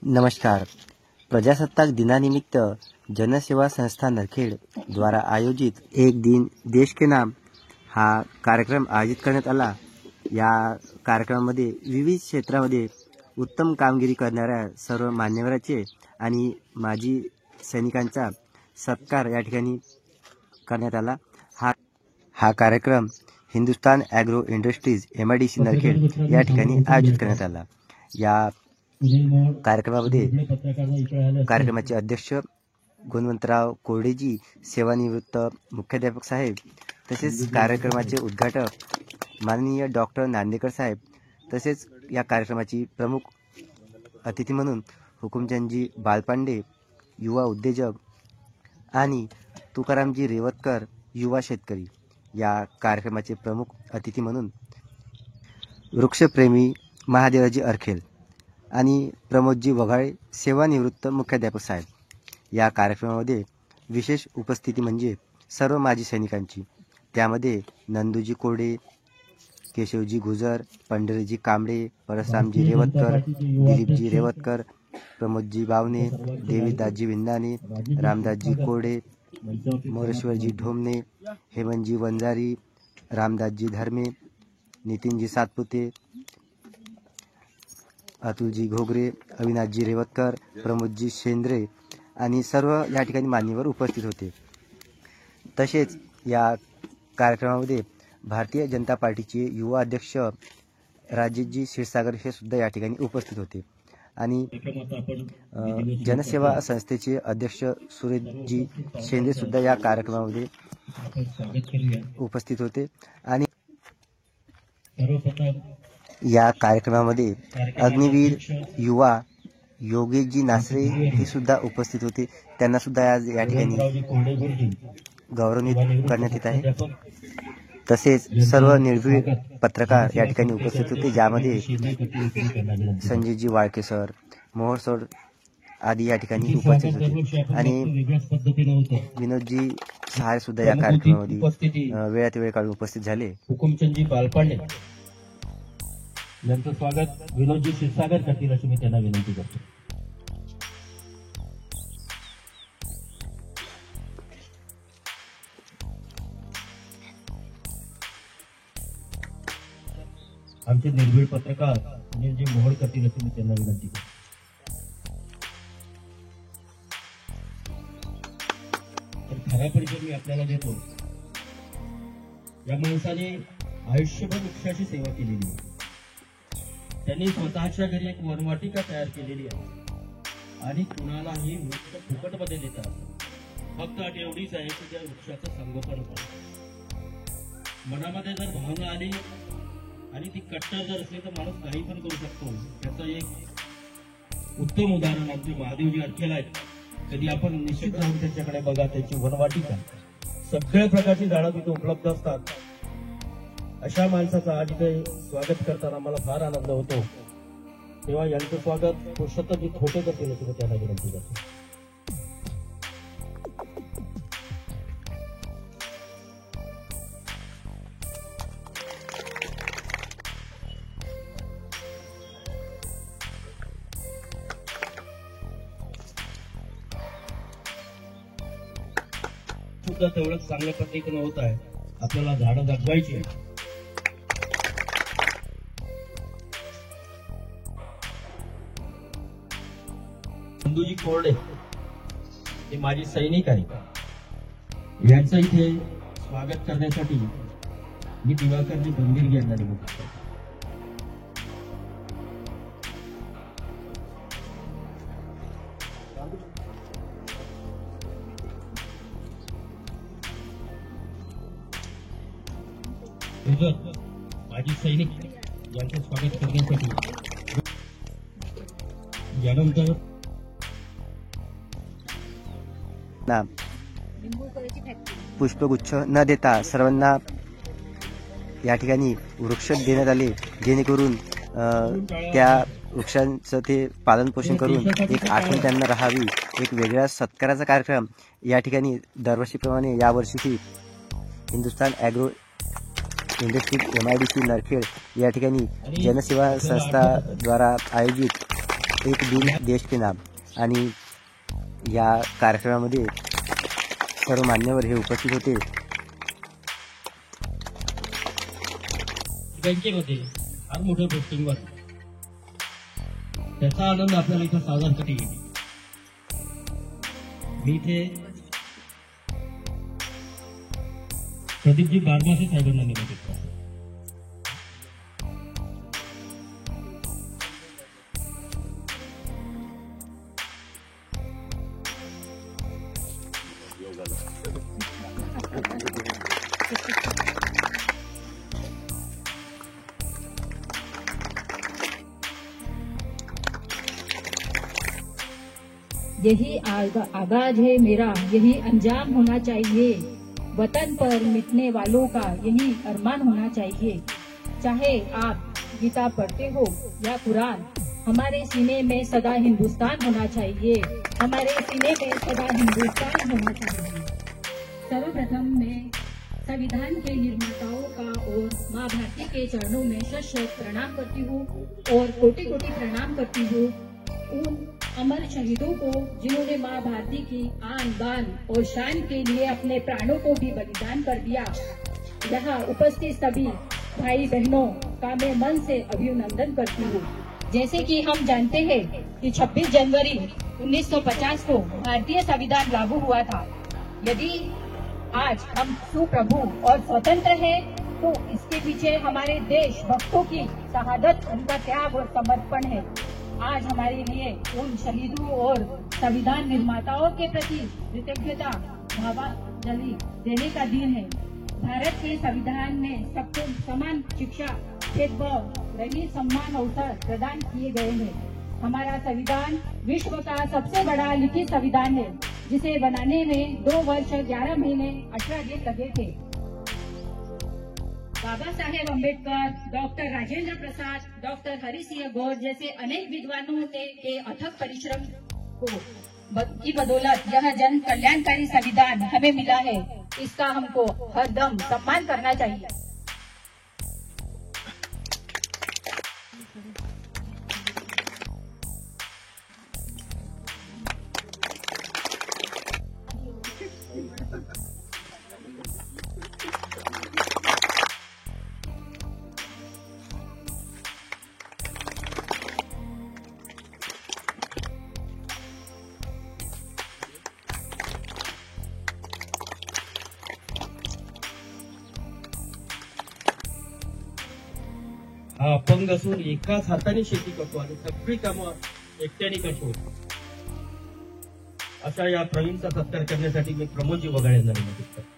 नमस्कार. प्रजासत्ताक दिनानिमित्त जनसेवा संस्था नरखेड द्वारा आयोजित एक दिन देश के नाम हा कार्यक्रम आयोजित करण्यात आला. या कार्यक्रमामध्ये विविध क्षेत्रामध्ये उत्तम कामगिरी करणाऱ्या सर्व मान्यवरांचे आणि माजी सैनिकांचा सत्कार या ठिकाणी करण्यात आला. हा कार्यक्रम Hindustan agro industries MIDC Narkhed या ठिकाणी आयोजित करण्यात आला. या कार्यक्रमामध्ये कार्यक्रमाचे अध्यक्ष गुणवंतराव कोरडेजी, सेवानिवृत्त मुख्याध्यापक साहेब, तसेच कार्यक्रमाचे उद्घाटक माननीय डॉक्टर नांदेकर साहेब, तसेच या कार्यक्रमाची प्रमुख अतिथी म्हणून हुकुमचंदजी बालपांडे, युवा उद्योजक आणि तुकारामजी रेवतकर, युवा शेतकरी. या कार्यक्रमाचे प्रमुख अतिथी म्हणून वृक्षप्रेमी महादेवजी अरखेल आणि प्रमोदजी वघाळे, सेवानिवृत्त मुख्याध्यापक साहेब. या कार्यक्रमामध्ये विशेष उपस्थिती म्हणजे सर्व माजी सैनिकांची. त्यामध्ये नंदूजी कोरडे, केशवजी गुजर, पंढरीजी कांबळे, परशुरामजी रेवतकर, दिलीपजी रेवतकर, प्रमोदजी बावणे, देवीदासजी विंदाणे, रामदासजी कोरडे, मोरेश्वरजी ढोमणे, हेमंतजी वंजारी, रामदासजी धर्मे, नितीनजी सातपुते, अतुलजी घोगरे, अविनाशजी रेवतकर, प्रमोदजी शेंद्रे आणि सर्व या ठिकाणी मान्यवर उपस्थित होते. तसेच या कार्यक्रमामध्ये भारतीय जनता पार्टीचे युवा अध्यक्ष राजेशजी क्षीरसागर हे सुद्धा या ठिकाणी उपस्थित होते आणि जनसेवा संस्थेचे अध्यक्ष सुरेशजी शेंदे सुद्धा या कार्यक्रमामध्ये उपस्थित होते. आणि या कार्यक्रमामध्ये अग्निवीर युवा योगेशजी नासरे हे सुद्धा उपस्थित होते. त्यांना सुद्धा आज या ठिकाणी गौरवान्वित करण्यात येत आहे. तसेच सर्व निर्भीड पत्रकार या ठिकाणी उपस्थित होते, ज्यामध्ये संजयजी वाळके सर, मोहोळ सर आदी या ठिकाणी उपस्थित होते आणि विनोदजी सहाय सुद्धा या कार्यक्रमामध्ये वेळात वेळ काढून उपस्थित झाले. हुकुमचंदजी बालपांडे यांचं स्वागत विनोदजी क्षीरसागर करतील अशी मी त्यांना विनंती करतो. आमचे निर्भीड पत्रकार अनिलजी मोहोळ करतील अशी मी त्यांना विनंती करतो. खरा परिचय मी आपल्याला देतो. या माणसाने आयुष्यभर वृक्षाची सेवा केलेली आहे. त्यांनी स्वतःच्या घरी एक वनवाटिका तयार केलेली आहे आणि कुणालाही वृक्ष फुकटमध्ये देतात. फक्त अट एवढीच आहे की त्या वृक्षाचं संगोपन करा. मनामध्ये जर भावना आली आणि ती कट्टर जर असली तर माणूस काही पण करू शकतो. त्याचं एक उत्तम उदाहरण आमचे महादेवजी अरखेल आहेत. कधी आपण निश्चित जाऊन त्यांच्याकडे बघा. त्याची वनवाटिका, सगळ्या प्रकारची झाडं तिथे उपलब्ध असतात. अशा माणसाचं आज इथे स्वागत करताना मला फार आनंद होतो. तेव्हा यांचं स्वागत पुरुषोत्तमजी थोटे करतील अशी त्यांना विनंती करतो. सुद्धा तेवढंच चांगल्या पद्धतीने होत आहे. आपल्याला झाडं जगवायची आहे. नंदूजी कोरडे हे माजी सैनिक आहेत. यांचं इथे स्वागत करण्यासाठी मी दिवाकरजी बंदिर यांना निमंत्रित करतो. माजी सैनिक यांचं स्वागत करण्यासाठी यानंतर पुष्पगुच्छ न देता सर्वांना या ठिकाणी वृक्ष देण्यात आले, जेणेकरून त्या वृक्षांचं ते पालनपोषण करून एक आठवण त्यांना राहावी. एक वेगळ्या सत्काराचा कार्यक्रम या ठिकाणी दरवर्षीप्रमाणे यावर्षीही Hindustan agro industries MIDC Narkhed या ठिकाणी जनसेवा संस्था द्वारा आयोजित एक दिन देश के नाम आणि या कार्यक्रमामध्ये सर्व मान्यवर हे उपस्थित होते. बँकेमध्ये फार मोठ्या पोस्टिंगवर त्याचा आनंद आपल्याला इथं साजरा येईल. मी इथे प्रदीपजी बारमासे साहेबांना निमंत्रित करतो. यही आगाज है मेरा, यही अंजाम होना चाहिए. वतन पर मिटने वालों का यही अरमान होना चाहिए. चाहे आप गीता पढ़ते हो या कुरान, हमारे सीने में सदा हिंदुस्तान होना चाहिए. हमारे सीने में सदा हिंदुस्तान होना चाहिए. सर्वप्रथम मैं संविधान के निर्माताओं का और माँ भारती के चरणों में शत प्रणाम करती हूँ और कोटि कोटि प्रणाम करती हूँ उन अमर शहीदों को जिन्होंने माँ भारती की आन बान और शान के लिए अपने प्राणों को भी बलिदान कर दिया. यहाँ उपस्थित सभी भाई बहनों का मैं मन से अभिनंदन करती हूँ. जैसे कि हम जानते हैं कि 26 जनवरी 1950 को भारतीय संविधान लागू हुआ था. यदि आज हम सुप्रभु और स्वतंत्र हैं, तो इसके पीछे हमारे देशभक्तों की शहादत, उनका त्याग और समर्पण है. आज हमारे लिए उन शहीदों और संविधान निर्माताओं के प्रति कृतज्ञता भावांजलि देने का दिन है. भारत के संविधान में सबको समान शिक्षा, भेदभाव रहित सम्मान अवसर प्रदान किए गए हैं. हमारा संविधान विश्व का सबसे बड़ा लिखित संविधान है, जिसे बनाने में 2 वर्ष 11 महीने 18 दिन लगे थे. बाबा साहेब अम्बेडकर, डॉक्टर राजेंद्र प्रसाद, डॉक्टर हरि सिंह गौर जैसे अनेक विद्वानों के अथक परिश्रम की बदौलत यह जन कल्याणकारी संविधान हमें मिला है. इसका हमको हरदम सम्मान करना चाहिए. हा अपंग असून एकाच हाताने शेती करतो आणि सगळी कामं एकट्याने करतो, अशा या प्रवीणचा सत्कार करण्यासाठी मी प्रमोदजी वगाळे यांना निमंत्रित करतो.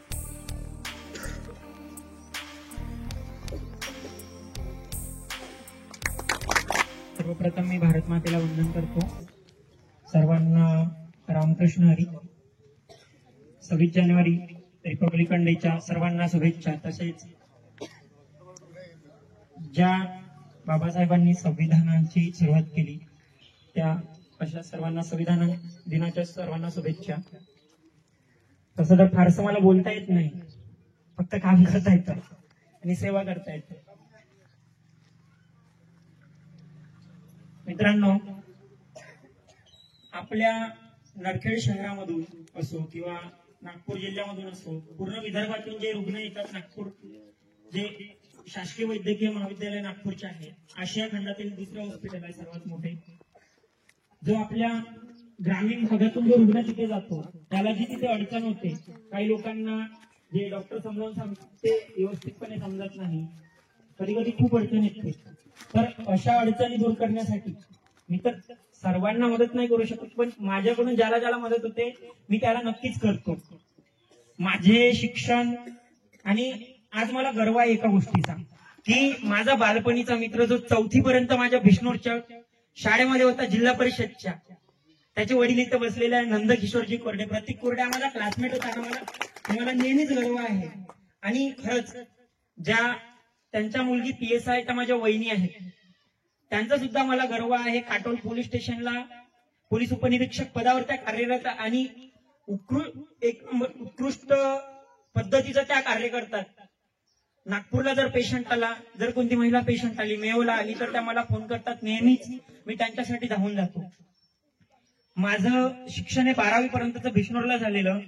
सर्वप्रथम मी भारत मातेला वंदन करतो. सर्वांना रामकृष्ण हरी. 26 जानेवारी रिपब्लिकन डेच्या सर्वांना शुभेच्छा. तसेच ज्या बाबासाहेबांनी संविधानाची सुरुवात केली त्या अशा सर्वांना संविधान दिनाच्या सर्वांना शुभेच्छा. तसं तर फारसं मला बोलता येत नाही, फक्त काम करता येतं आणि सेवा करता येते. मित्रांनो, आपल्या नरखेड शहरामधून असो किंवा नागपूर जिल्ह्यामधून असो, पूर्ण विदर्भातून जे रुग्ण येतात, नागपूर जे शासकीय वैद्यकीय महाविद्यालय नागपूरचे आहे, आशिया खंडातील दुसरं हॉस्पिटल आहे सर्वात मोठे, जो आपल्या ग्रामीण भागातून जो रुग्ण तिथे जातो त्याला जी तिथे अडचण होते, काही लोकांना जे डॉक्टर समजावून सांगतात ते व्यवस्थितपणे समजत नाही, कधी कधी खूप अडचण येते. तर अशा अडचणी दूर करण्यासाठी मी तर सर्वांना मदत नाही करू शकत, पण माझ्याकडून ज्याला ज्याला मदत होते मी त्याला नक्कीच करतो. माझे शिक्षण आणि आज मला गर्व आहे एका गोष्टीचा, की माझा बालपणीचा मित्र जो 4थी पर्यंत माझ्या बिष्णोरच्या शाळेमध्ये होता, जिल्हा परिषदच्या, त्याचे वडील इथं बसलेले आहे, नंदकिशोरजी कोरडे. प्रतीक कोरडे आम्हाला क्लासमेट होता. मला नेहमीच गर्व आहे. आणि खरंच ज्या त्यांच्या मुलगी PSI त्या माझ्या वहिनी आहेत, त्यांचा सुद्धा मला गर्व आहे. काटोल पोलीस स्टेशनला पोलीस उपनिरीक्षक पदावर त्या कार्यरत आणि उत्कृष्ट पद्धतीचं त्या कार्य करतात. नागपूरला जर पेशंट आला, जर कोणती महिला पेशंट आली, मेयोला आली, तर त्या मला फोन करतात नेहमीच. मी त्यांच्यासाठी धावून जातो. माझं शिक्षण हे 12वी पर्यंतचं भिष्णूरला झालेलं.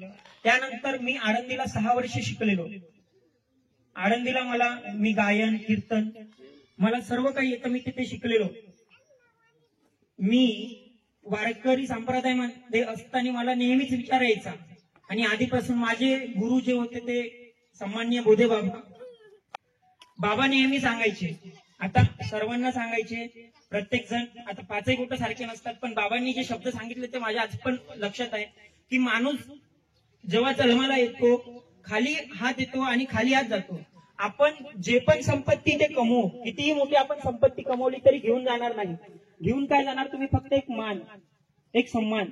त्यानंतर मी आळंदीला 6 वर्ष शिकलेलो. आळंदीला मी गायन, कीर्तन, मला सर्व काही येतं. मी तिथे शिकलेलो. मी वारकरी संप्रदायामध्ये असताना मला नेहमीच विचार यायचा. आणि आधीपासून माझे गुरु जे होते ते सन्माननीय बोधे बाबा नेहमी सांगायचे, आता सर्वांना सांगायचे, प्रत्येक जण आता 5 बोटं सारखे नसतात, पण बाबांनी जे शब्द सांगितले ते माझ्या आज पण लक्षात आहे की माणूस जेव्हा जन्माला येतो, खाली हात येतो आणि खाली हात जातो. आपण जे पण संपत्ती ते कमवू, कितीही मोठी आपण संपत्ती कमवली तरी घेऊन जाणार नाही. घेऊन काय जाणार तुम्ही? फक्त एक मान, एक सन्मान,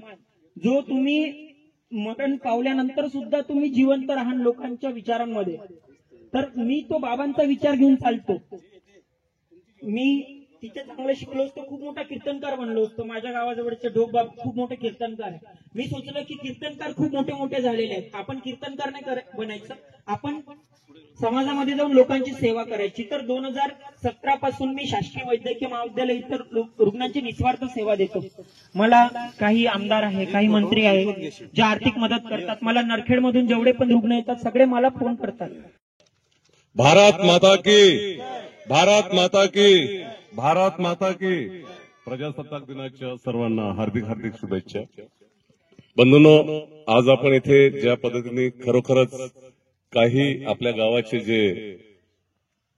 जो तुम्ही मरण पावल्यानंतर सुद्धा तुम्ही जिवंत राहाल लोकांच्या विचारांमध्ये. तर मी तो बाबांचा विचार घेऊन चालतो. मी तिथे चांगलं शिकलो असतो, खूप मोठा कीर्तनकार बनलो असतो. माझ्या गावाजवळचे ढोकबाब खूप मोठे कीर्तनकार आहे. मी सोचलं की कीर्तनकार खूप मोठे मोठे झालेले आहेत, आपण कीर्तनकार नाही बनायचं, आपण समाजामध्ये जाऊन लोकांची सेवा करायची. तर 2017 पासून मी शासकीय वैद्यकीय महाविद्यालय इतर रुग्णांची निस्वार्थ सेवा देतो. मला काही आमदार आहे, काही मंत्री आहे, जे आर्थिक मदत करतात. मला नरखेडमधून जेवढे पण रुग्ण येतात सगळे मला फोन करतात. भारत माता की, भारत माता की, भारत माता की. प्रजासत्ताक दिनाच्या सर्वांना हार्दिक हार्दिक शुभेच्छा. बंधूंनो, आज आपण इथे ज्या पद्धतीने खरोखरच काही आपल्या गावाचे जे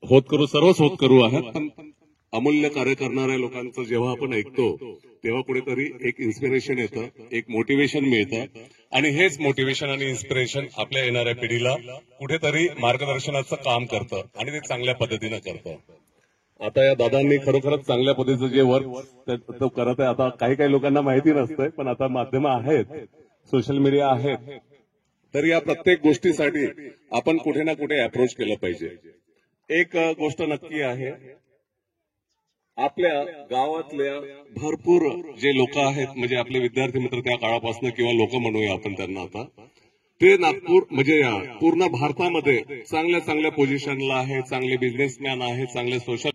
सर्वच होतकरू आहेत, पण अमूल्य कार्य करणाऱ्या लोकांचं जेव्हा आपण ऐकतो तेव्हा कुठेतरी एक इन्स्पिरेशन येतं, एक मोटिवेशन मिळतं. आणि हेच मोटिवेशन आणि इन्स्पिरेशन आपल्या येणाऱ्या पिढीला कुठेतरी मार्गदर्शनाचं काम करतं आणि ते चांगल्या पद्धतीनं करतं. आता या दादांनी खरोखरच चांगल्या पद्धतीचं जे वर्क तो करत आहे. आता काही लोकांना माहिती नसतंय, पण आता माध्यमं आहेत, सोशल मीडिया आहेत, तर या प्रत्येक गोष्टीसाठी आपण कुठे ना कुठे अप्रोच केलं पाहिजे. एक गोष्ट नक्की आहे, आपल्या गावातल्या भरपूर जे लोक आहेत, म्हणजे आपले विद्यार्थी मित्र त्या काळापासून किंवा लोक म्हणूया आपण त्यांना, आता ते नागपूर म्हणजे पूर्ण भारतामध्ये चांगल्या पोझिशनला आहे, चांगले बिझनेसमॅन आहे, चांगले सोशल